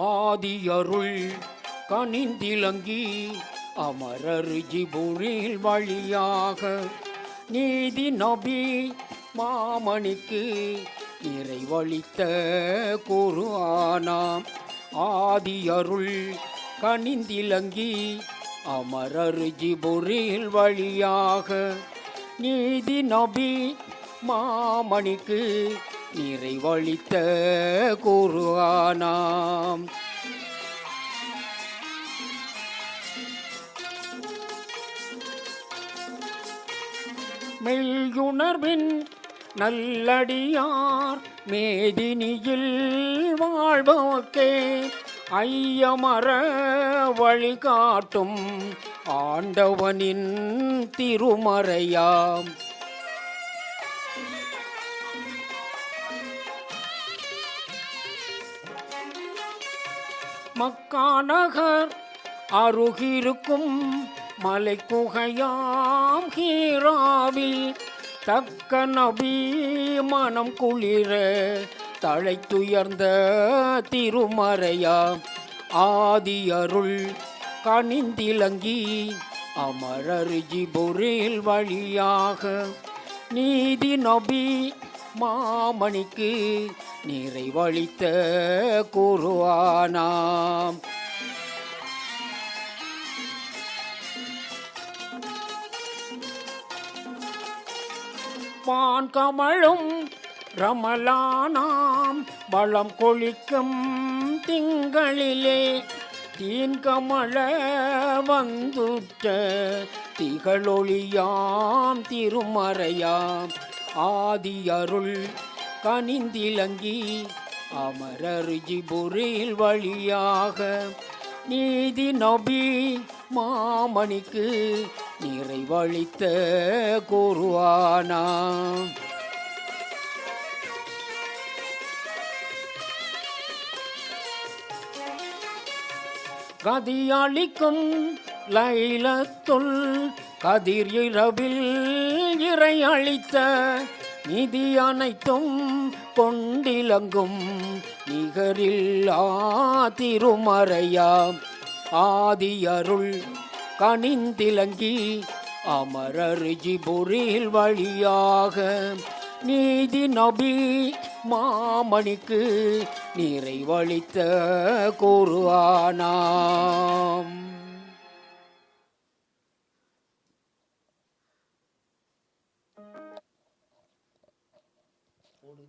ஆதியருள் கனிந்திலங்கி அமரர் ஜிபுரில் வழியாக நீதி நபி மாமணிக்கு நிறைவளித்த குர்ஆனாம். ஆதியருள் கனிந்திலங்கி அமரர் ஜிபுரில் வழியாக நீதி நபி மாமணிக்கு நிறைவளித்த குர்ஆனாம். மெய்யுணர்வின் நல்லடியார் மேதினியில் வாழ்வோக்கே ஐயமர வழிகாட்டும் ஆண்டவனின் திருமறையாம். மக்காநகர் அருகிருக்கும் மலை குகையாம் ஹீராவில் தக்க நபி மனம் குளிர தழைத்துயர்ந்த திருமறையாம். ஆதியருள் கனிந்திலங்கி அமரர் ஜிபுரில் வழியாக நீதி நபி மாமணிக்கு நிறைவளித்த குர்ஆனாம். வான்கமழும் ரமலானாம் வளம் கொளிக்கும் திங்களிலே தீன்கமழ வந்துற்ற திகழொளியாம் திருமறையாம். ஆதியருள் கனிந்திலங்கி அமரர் ஜிபுரில் வழியாக நீதி நபி மாமணிக்கு நிறைவளித்த குர்ஆனாம். கதியளிக்கும் லைலத்துல் கதிர் இரவில் இறை அளித்த நிதி அனைத்தும் கொண்டிலங்கும் நிகரில்லா திருமறையாம். ஆதியருள் கனிந்திலங்கி அமரர் ஜிபுரில் வழியாக நீதி நபி மாமணிக்கு நிறைவளித்த குர்ஆனாம். எப்படி